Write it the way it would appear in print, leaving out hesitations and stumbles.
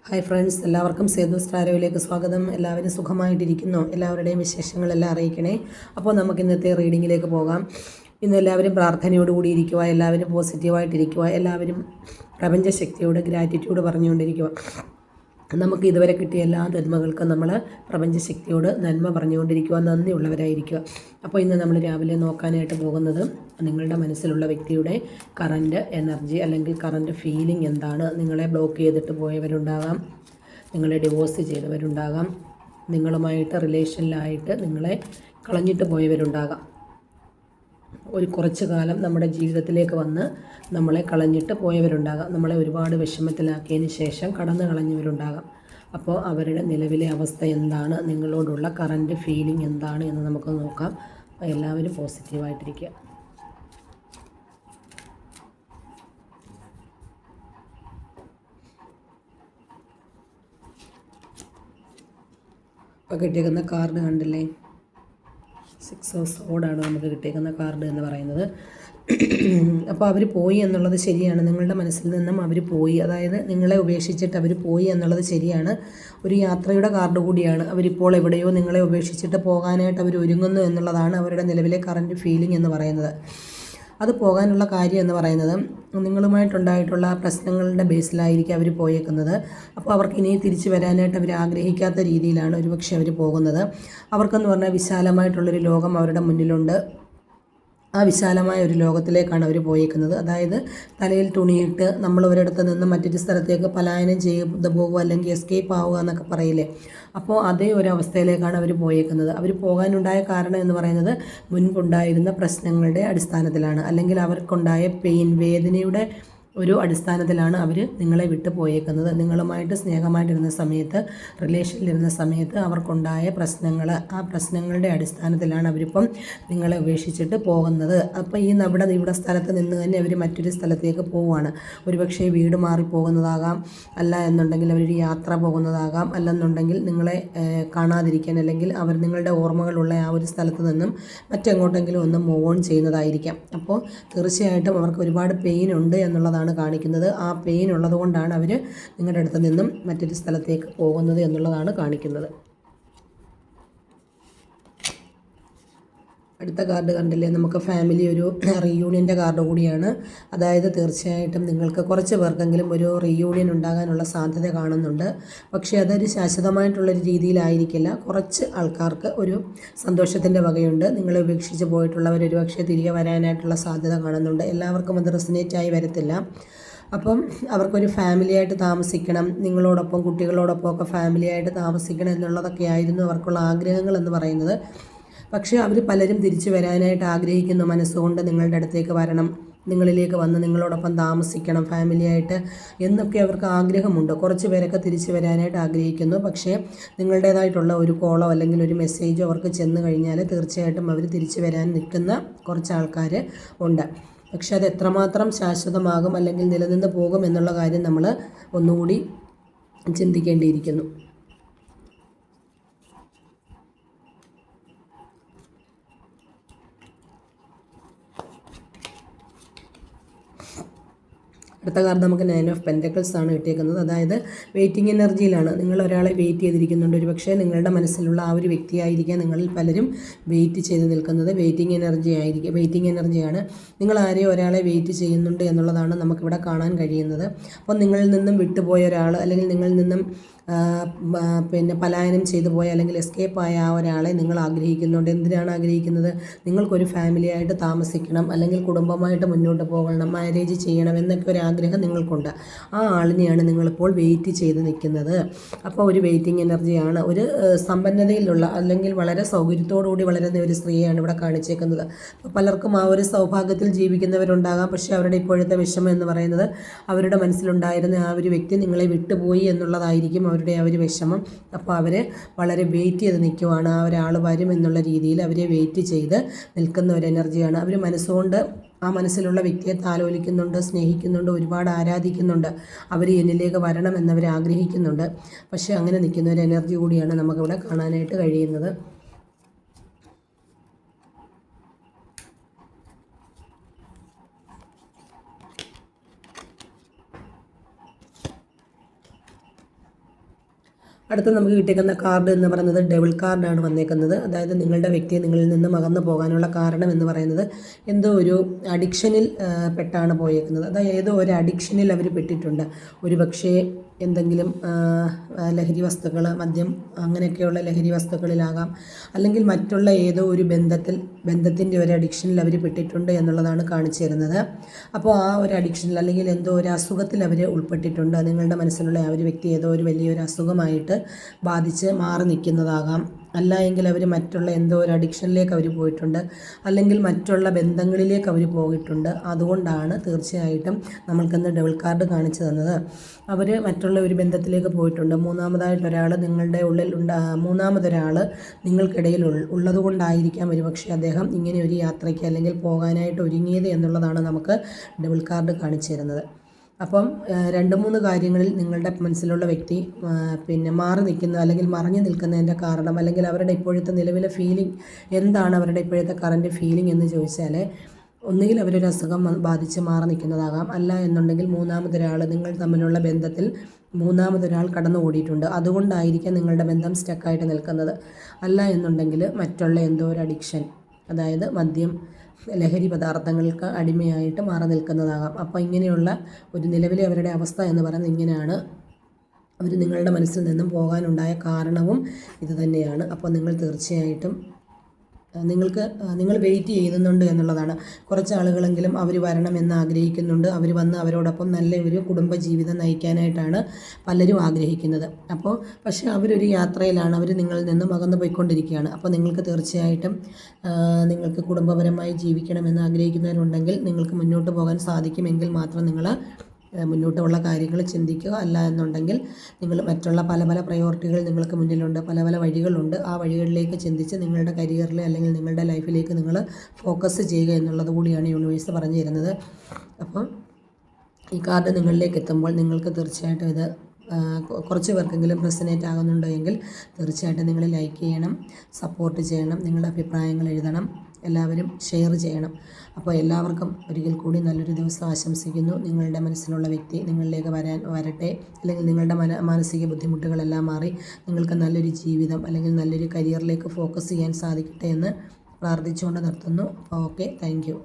Hi friends, എല്ലാവർക്കും സേതുസ് ടാരോയിലേക്ക് സ്വാഗതം. എല്ലാവരും സുഖമായിട്ടിരിക്കുന്നു? എല്ലാവരുടെയും വിശേഷങ്ങളെല്ലാം അറിയിക്കണേ. അപ്പോൾ നമുക്ക് ഇന്നത്തെ റീഡിങ്ങിലേക്ക് പോകാം. ഇന്ന് എല്ലാവരും പ്രാർത്ഥനയോടുകൂടി ഇരിക്കുക, എല്ലാവരും പോസിറ്റീവായിട്ടിരിക്കുക, എല്ലാവരും പ്രപഞ്ചശക്തിയോട് ഗ്രാറ്റിറ്റ്യൂഡ് പറഞ്ഞുകൊണ്ടിരിക്കുക. നമുക്ക് ഇതുവരെ കിട്ടിയ എല്ലാ നന്മകൾക്കും നമ്മൾ പ്രപഞ്ചശക്തിയോട് നന്മ പറഞ്ഞുകൊണ്ടിരിക്കുക, നന്ദിയുള്ളവരായിരിക്കുക. അപ്പോൾ ഇന്ന് നമ്മൾ രാവിലെ നോക്കാനായിട്ട് പോകുന്നത് നിങ്ങളുടെ മനസ്സിലുള്ള വ്യക്തിയുടെ കറൻറ്റ് എനർജി അല്ലെങ്കിൽ കറൻറ്റ് ഫീലിംഗ് എന്താണ്. നിങ്ങളെ ബ്ലോക്ക് ചെയ്തിട്ട് പോയവരുണ്ടാകാം, നിങ്ങളെ ഡിവോഴ്സ് ചെയ്തവരുണ്ടാകാം, നിങ്ങളുമായിട്ട് റിലേഷനിലായിട്ട് നിങ്ങളെ കളഞ്ഞിട്ട് പോയവരുണ്ടാകാം, ഒരു കുറച്ച് കാലം നമ്മുടെ ജീവിതത്തിലേക്ക് വന്ന് നമ്മളെ കളഞ്ഞിട്ട് പോയവരുണ്ടാകാം, നമ്മളെ ഒരുപാട് വിഷമത്തിലാക്കിയതിന് ശേഷം കടന്നു കളഞ്ഞവരുണ്ടാകാം. അപ്പോൾ അവരുടെ നിലവിലെ അവസ്ഥ എന്താണ്, നിങ്ങളോടുള്ള കറൻറ്റ് ഫീലിംഗ് എന്താണ് എന്ന് നമുക്ക് നോക്കാം. എല്ലാവരും പോസിറ്റീവായിട്ടിരിക്കുക. ഇപ്പോൾ കിട്ടിയേക്കുന്ന കാർഡ് കണ്ടില്ലേ, 6 ഓഫ് സോഡാണ് നമുക്ക് കിട്ടിയേക്കുന്ന കാർഡ് എന്ന് പറയുന്നത്. അപ്പോൾ അവർ പോയി എന്നുള്ളത് ശരിയാണ്, നിങ്ങളുടെ മനസ്സിൽ നിന്നും അവർ പോയി, അതായത് നിങ്ങളെ ഉപേക്ഷിച്ചിട്ട് അവർ പോയി എന്നുള്ളത് ശരിയാണ്. ഒരു യാത്രയുടെ കാർഡ് കൂടിയാണ്. അവരിപ്പോൾ എവിടെയോ നിങ്ങളെ ഉപേക്ഷിച്ചിട്ട് പോകാനായിട്ട് അവർ ഒരുങ്ങുന്നു എന്നുള്ളതാണ് അവരുടെ നിലവിലെ കറൻറ്റ് ഫീലിംഗ് എന്ന് പറയുന്നത്. അത് പോകാനുള്ള കാര്യം എന്ന് പറയുന്നത് നിങ്ങളുമായിട്ടുണ്ടായിട്ടുള്ള പ്രശ്നങ്ങളുടെ ബേസിലായിരിക്കും അവർ പോയേക്കുന്നത്. അപ്പോൾ അവർക്ക് ഇനി തിരിച്ചു വരാനായിട്ട് അവർ ആഗ്രഹിക്കാത്ത രീതിയിലാണ് ഒരുപക്ഷെ അവർ പോകുന്നത്. അവർക്കെന്ന് പറഞ്ഞാൽ വിശാലമായിട്ടുള്ളൊരു ലോകം അവരുടെ മുന്നിലുണ്ട്. ആ വിശാലമായ ഒരു ലോകത്തിലേക്കാണ് അവർ പോയേക്കുന്നത്. അതായത് തലയിൽ തുണിയിട്ട് നമ്മൾ ഒരിടത്ത് നിന്ന് മറ്റൊരു സ്ഥലത്തേക്ക് പലായനം ചെയ്ത് പോകുക, അല്ലെങ്കിൽ എസ്കേപ്പ് ആവുക എന്നൊക്കെ പറയില്ലേ. അപ്പോൾ അതേ ഒരു അവസ്ഥയിലേക്കാണ് അവർ പോയേക്കുന്നത്. അവർ പോകാനുണ്ടായ കാരണം എന്ന് പറയുന്നത് മുൻപുണ്ടായിരുന്ന പ്രശ്നങ്ങളുടെ അടിസ്ഥാനത്തിലാണ്, അല്ലെങ്കിൽ അവർക്കുണ്ടായ വേദനയുടെ ഒരു അടിസ്ഥാനത്തിലാണ് അവർ നിങ്ങളെ വിട്ടു പോയേക്കുന്നത്. നിങ്ങളുമായിട്ട് സ്നേഹമായിട്ടിരുന്ന സമയത്ത്, റിലേഷനിലിരുന്ന സമയത്ത് അവർക്കുണ്ടായ പ്രശ്നങ്ങൾ, ആ പ്രശ്നങ്ങളുടെ അടിസ്ഥാനത്തിലാണ് അവരിപ്പം നിങ്ങളെ ഉപേക്ഷിച്ചിട്ട് പോകുന്നത്. അപ്പോൾ ഇവിടെ സ്ഥലത്ത് നിന്ന് തന്നെ അവർ മറ്റൊരു സ്ഥലത്തേക്ക് പോവുകയാണ്. ഒരുപക്ഷെ വീട് മാറിപ്പോകുന്നതാകാം, അല്ല എന്നുണ്ടെങ്കിൽ അവരൊരു യാത്ര പോകുന്നതാകാം, അല്ലെന്നുണ്ടെങ്കിൽ നിങ്ങളെ കാണാതിരിക്കാൻ, അല്ലെങ്കിൽ അവർ നിങ്ങളുടെ ഓർമ്മകളുള്ള ആ ഒരു സ്ഥലത്ത് നിന്നും മറ്റെങ്ങോട്ടെങ്കിലും ഒന്ന് മൂവ് ഓൺ ചെയ്യുന്നതായിരിക്കാം. അപ്പോൾ തീർച്ചയായിട്ടും അവർക്ക് ഒരുപാട് പെയിൻ ഉണ്ട് എന്നുള്ളതാണ് കാണിക്കുന്നത്. ആ പെയിൻ ഉള്ളത് കൊണ്ടാണ് അവർ നിങ്ങളുടെ അടുത്ത് നിന്നും മറ്റൊരു സ്ഥലത്തേക്ക് പോകുന്നത് എന്നുള്ളതാണ് കാണിക്കുന്നത്. അടുത്ത കാർഡ് കണ്ടില്ലേ, നമുക്ക് ഫാമിലി ഒരു റീയൂണിയൻ്റെ കാർഡ് കൂടിയാണ്. അതായത് തീർച്ചയായിട്ടും നിങ്ങൾക്ക് കുറച്ച് പേർക്കെങ്കിലും ഒരു റീയൂണിയൻ ഉണ്ടാകാനുള്ള സാധ്യത കാണുന്നുണ്ട്. പക്ഷേ അതൊരു ശാശ്വതമായിട്ടുള്ളൊരു രീതിയിലായിരിക്കില്ല. കുറച്ച് ആൾക്കാർക്ക് ഒരു സന്തോഷത്തിൻ്റെ വകയുണ്ട്. നിങ്ങളെ ഉപേക്ഷിച്ച് പോയിട്ടുള്ളവർ ഒരുപക്ഷെ തിരികെ വരാനായിട്ടുള്ള സാധ്യത കാണുന്നുണ്ട്. എല്ലാവർക്കും അത് റെസനേറ്റായി വരത്തില്ല. അപ്പം അവർക്കൊരു ഫാമിലിയായിട്ട് താമസിക്കണം, നിങ്ങളോടൊപ്പം കുട്ടികളോടൊപ്പം ഒക്കെ ഫാമിലിയായിട്ട് താമസിക്കണം എന്നുള്ളതൊക്കെ ആയിരുന്നു അവർക്കുള്ള ആഗ്രഹങ്ങൾ എന്ന് പറയുന്നത്. പക്ഷേ അവർ പലരും തിരിച്ചു വരാനായിട്ട് ആഗ്രഹിക്കുന്നു. മനസ്സുകൊണ്ട് നിങ്ങളുടെ അടുത്തേക്ക് വരണം, നിങ്ങളിലേക്ക് വന്ന് നിങ്ങളോടൊപ്പം താമസിക്കണം ഫാമിലിയായിട്ട് എന്നൊക്കെ അവർക്ക് ആഗ്രഹമുണ്ട്. കുറച്ച് പേരൊക്കെ തിരിച്ചു വരാനായിട്ട് ആഗ്രഹിക്കുന്നു. പക്ഷേ നിങ്ങളുടേതായിട്ടുള്ള ഒരു കോളോ അല്ലെങ്കിൽ ഒരു മെസ്സേജോ അവർക്ക് ചെന്ന് കഴിഞ്ഞാൽ തീർച്ചയായിട്ടും അവർ തിരിച്ചു വരാൻ നിൽക്കുന്ന കുറച്ച് ആൾക്കാർ ഉണ്ട്. പക്ഷെ അത് എത്രമാത്രം ശാശ്വതമാകും അല്ലെങ്കിൽ നിലനിന്ന് പോകും എന്നുള്ള കാര്യം നമ്മൾ ഒന്നുകൂടി ചിന്തിക്കേണ്ടിയിരിക്കുന്നു. അടുത്ത കാർഡ് നമുക്ക് 9 ഓഫ് പെൻറ്റക്കിൾസ് ആണ് കിട്ടിയേക്കുന്നത്. അതായത് വെയിറ്റിംഗ് എനർജിയിലാണ്. നിങ്ങൾ ഒരാളെ വെയിറ്റ് ചെയ്തിരിക്കുന്നുണ്ട്. ഒരു പക്ഷേ നിങ്ങളുടെ മനസ്സിലുള്ള ആ ഒരു വ്യക്തിയായിരിക്കാം നിങ്ങളിൽ പലരും വെയിറ്റ് ചെയ്ത് നിൽക്കുന്നത്. വെയിറ്റിംഗ് എനർജിയാണ്. നിങ്ങൾ ആരെയോ ഒരാളെ വെയിറ്റ് ചെയ്യുന്നുണ്ട് എന്നുള്ളതാണ് നമുക്കിവിടെ കാണാൻ കഴിയുന്നത്. അപ്പോൾ നിങ്ങളിൽ നിന്നും വിട്ടുപോയ ഒരാൾ, അല്ലെങ്കിൽ നിങ്ങളിൽ നിന്നും പലായനം ചെയ്തു പോയ അല്ലെങ്കിൽ എസ്കേപ്പായ ആ ഒരാളെ നിങ്ങൾ ആഗ്രഹിക്കുന്നുണ്ട്. എന്തിനാണ് ആഗ്രഹിക്കുന്നത്? നിങ്ങൾക്കൊരു ഫാമിലിയായിട്ട് താമസിക്കണം, അല്ലെങ്കിൽ കുടുംബമായിട്ട് മുന്നോട്ട് പോകണം, മാരേജ് ചെയ്യണം എന്നൊക്കെ ഒരു ആഗ്രഹം നിങ്ങൾക്കുണ്ട്. ആ ആളിനെയാണ് നിങ്ങളിപ്പോൾ വെയിറ്റ് ചെയ്ത് നിൽക്കുന്നത്. അപ്പോൾ ഒരു വെയിറ്റിംഗ് എനർജിയാണ്. ഒരു സമ്പന്നതയിലുള്ള അല്ലെങ്കിൽ വളരെ സൗകര്യത്തോടുകൂടി വളരുന്ന ഒരു സ്ത്രീയാണ് ഇവിടെ കാണിച്ചേക്കുന്നത്. അപ്പോൾ പലർക്കും ആ ഒരു സൗഭാഗ്യത്തിൽ ജീവിക്കുന്നവരുണ്ടാകാം. പക്ഷേ അവരുടെ ഇപ്പോഴത്തെ വിഷമം എന്ന് പറയുന്നത് അവരുടെ മനസ്സിലുണ്ടായിരുന്ന ആ ഒരു വ്യക്തി നിങ്ങളെ വിട്ടുപോയി എന്നുള്ളതായിരിക്കും അവരുടെ ആ ഒരു വിഷമം. അപ്പോൾ അവർ വളരെ വെയിറ്റ് ചെയ്ത് നിൽക്കുവാണ്. ആ ഒരാൾ വരും എന്നുള്ള രീതിയിൽ അവരെ വെയിറ്റ് ചെയ്ത് നിൽക്കുന്ന ഒരു എനർജിയാണ്. അവർ മനസ്സുകൊണ്ട് ആ മനസ്സിലുള്ള വ്യക്തിയെ താലോലിക്കുന്നുണ്ട്, സ്നേഹിക്കുന്നുണ്ട്, ഒരുപാട് ആരാധിക്കുന്നുണ്ട്. അവർ എന്നിലേക്ക് വരണം എന്നവർ ആഗ്രഹിക്കുന്നുണ്ട്. പക്ഷേ അങ്ങനെ നിൽക്കുന്ന ഒരു എനർജി കൂടിയാണ് നമുക്കിവിടെ കാണാനായിട്ട് കഴിയുന്നത്. അടുത്ത നമുക്ക് കിട്ടിയേക്കുന്ന കാർഡ് എന്ന് പറയുന്നത് ഡബിൾ കാർഡാണ് വന്നേക്കുന്നത്. അതായത് നിങ്ങളുടെ വ്യക്തിയെ നിങ്ങളിൽ നിന്നും അകന്നു പോകാനുള്ള കാരണം എന്ന് പറയുന്നത് എന്തോ ഒരു അഡിക്ഷനിൽ പെട്ടാണ് പോയേക്കുന്നത്. അതായത് ഏതോ ഒരു അഡിക്ഷനിൽ അവർ പെട്ടിട്ടുണ്ട്. ഒരു പക്ഷേ എന്തെങ്കിലും ലഹരി വസ്തുക്കൾ, മദ്യം, അങ്ങനെയൊക്കെയുള്ള ലഹരി വസ്തുക്കളിലാകാം, അല്ലെങ്കിൽ മറ്റുള്ള ഏതോ ഒരു ബന്ധത്തിൻ്റെ ഒരു അഡിക്ഷനിൽ അവർ പെട്ടിട്ടുണ്ട് എന്നുള്ളതാണ് കാണിച്ചു തരുന്നത്. അപ്പോൾ ആ ഒരു അഡിക്ഷനിൽ അല്ലെങ്കിൽ എന്തോ ഒരു അസുഖത്തിൽ അവർ ഉൾപ്പെട്ടിട്ടുണ്ട്. നിങ്ങളുടെ മനസ്സിലുള്ള ആ ഒരു വ്യക്തി ഏതോ ഒരു വലിയൊരു അസുഖമായിട്ട് ബാധിച്ച് മാറി നിൽക്കുന്നതാകാം. അല്ല എങ്കിൽ അവർ മറ്റുള്ള എന്തോ ഒരു അഡിക്ഷനിലേക്ക് അവർ പോയിട്ടുണ്ട്, അല്ലെങ്കിൽ മറ്റുള്ള ബന്ധങ്ങളിലേക്ക് അവർ പോയിട്ടുണ്ട്. അതുകൊണ്ടാണ് തീർച്ചയായിട്ടും നമ്മൾക്കിന്ന് ഡബിൾ കാർഡ് കാണിച്ചു തന്നത്. അവർ മറ്റുള്ള ഒരു ബന്ധത്തിലേക്ക് പോയിട്ടുണ്ട്. മൂന്നാമതൊരാൾ നിങ്ങളുടെ ഉള്ളിൽ മൂന്നാമതൊരാൾ നിങ്ങൾക്കിടയിൽ ഉള്ളതുകൊണ്ടായിരിക്കാം ഒരുപക്ഷെ അദ്ദേഹം ഇങ്ങനെ ഒരു യാത്രയ്ക്ക് അല്ലെങ്കിൽ പോകാനായിട്ട് ഒരുങ്ങിയത് എന്നുള്ളതാണ് നമുക്ക് ഡബിൾ കാർഡ് കാണിച്ചു തരുന്നത്. അപ്പം 2-3 കാര്യങ്ങളിൽ നിങ്ങളുടെ മനസ്സിലുള്ള വ്യക്തി മാറി നിൽക്കുന്ന അല്ലെങ്കിൽ മറഞ്ഞു നിൽക്കുന്നതിൻ്റെ കാരണം, അല്ലെങ്കിൽ അവരുടെ ഇപ്പോഴത്തെ നിലവിലെ ഫീലിംഗ് എന്താണ്, അവരുടെ ഇപ്പോഴത്തെ കറൻറ്റ് ഫീലിംഗ് എന്ന് ചോദിച്ചാൽ, ഒന്നുകിൽ അവരൊരു അസുഖം ബാധിച്ച് മാറി നിൽക്കുന്നതാകാം, അല്ല എന്നുണ്ടെങ്കിൽ മൂന്നാമതൊരാൾ, നിങ്ങൾ തമ്മിലുള്ള ബന്ധത്തിൽ മൂന്നാമതൊരാൾ കടന്നുകൂടിയിട്ടുണ്ട്. അതുകൊണ്ടായിരിക്കാം നിങ്ങളുടെ ബന്ധം സ്റ്റക്കായിട്ട് നിൽക്കുന്നത്. അല്ല എന്നുണ്ടെങ്കിൽ മറ്റുള്ള എന്തോ ഒരു അഡിക്ഷൻ, അതായത് മദ്യം, ലഹരി പദാർത്ഥങ്ങൾക്ക് അടിമയായിട്ട് മാറി നിൽക്കുന്നതാകാം. അപ്പോൾ ഇങ്ങനെയുള്ള ഒരു നിലവിലെ അവരുടെ അവസ്ഥ എന്ന് പറയുന്നത് ഇങ്ങനെയാണ്. അവർ നിങ്ങളുടെ മനസ്സിൽ നിന്നും പോകാനുണ്ടായ കാരണവും ഇത് തന്നെയാണ്. അപ്പോൾ നിങ്ങൾ തീർച്ചയായിട്ടും നിങ്ങൾ വെയിറ്റ് ചെയ്യുന്നുണ്ട് എന്നുള്ളതാണ്. കുറച്ച് ആളുകളെങ്കിലും അവർ വരണമെന്ന് ആഗ്രഹിക്കുന്നുണ്ട്. അവർ വന്ന് അവരോടൊപ്പം നല്ല ഒരു കുടുംബജീവിതം നയിക്കാനായിട്ടാണ് പലരും ആഗ്രഹിക്കുന്നത്. പക്ഷേ അവരൊരു യാത്രയിലാണ്, അവർ നിങ്ങളിൽ നിന്നും അകന്നു പോയിക്കൊണ്ടിരിക്കുകയാണ്. അപ്പോൾ നിങ്ങൾക്ക് തീർച്ചയായിട്ടും നിങ്ങൾക്ക് കുടുംബപരമായി ജീവിക്കണമെന്ന് ആഗ്രഹിക്കുന്നവരുണ്ടെങ്കിൽ നിങ്ങൾക്ക് മുന്നോട്ട് പോകാൻ സാധിക്കുമെങ്കിൽ മാത്രം നിങ്ങൾ മുന്നോട്ടുള്ള കാര്യങ്ങൾ ചിന്തിക്കുക. അല്ല എന്നുണ്ടെങ്കിൽ നിങ്ങൾ മറ്റുള്ള പല പല പ്രയോറിറ്റികൾ നിങ്ങൾക്ക് മുന്നിലുണ്ട്, പല പല വഴികളുണ്ട്. ആ വഴികളിലേക്ക് ചിന്തിച്ച് നിങ്ങളുടെ കരിയറിൽ അല്ലെങ്കിൽ നിങ്ങളുടെ ലൈഫിലേക്ക് നിങ്ങൾ ഫോക്കസ് ചെയ്യുക എന്നുള്ളത് കൂടിയാണ് യൂണിവേഴ്സ് പറഞ്ഞു തരുന്നത്. അപ്പോൾ ഈ കാർഡ് നിങ്ങളിലേക്ക് എത്തുമ്പോൾ നിങ്ങൾക്ക് തീർച്ചയായിട്ടും ഇത് കുറച്ച് പേർക്കെങ്കിലും റെസനേറ്റ് ആകുന്നുണ്ടോ എങ്കിൽ തീർച്ചയായിട്ടും നിങ്ങൾ ലൈക്ക് ചെയ്യണം, സപ്പോർട്ട് ചെയ്യണം, നിങ്ങളുടെ അഭിപ്രായങ്ങൾ എഴുതണം, എല്ലാവരും ഷെയർ ചെയ്യണം. അപ്പോൾ എല്ലാവർക്കും ഒരിക്കൽ കൂടി നല്ലൊരു ദിവസം ആശംസിക്കുന്നു. നിങ്ങളുടെ മനസ്സിലുള്ള വ്യക്തി നിങ്ങളിലേക്ക് വരട്ടെ, അല്ലെങ്കിൽ നിങ്ങളുടെ മാനസിക ബുദ്ധിമുട്ടുകളെല്ലാം മാറി നിങ്ങൾക്ക് നല്ലൊരു ജീവിതം അല്ലെങ്കിൽ നല്ലൊരു കരിയറിലേക്ക് ഫോക്കസ് ചെയ്യാൻ സാധിക്കട്ടെ എന്ന് പ്രാർത്ഥിച്ചുകൊണ്ട് നിർത്തുന്നു. അപ്പോൾ ഓക്കെ, താങ്ക് യു.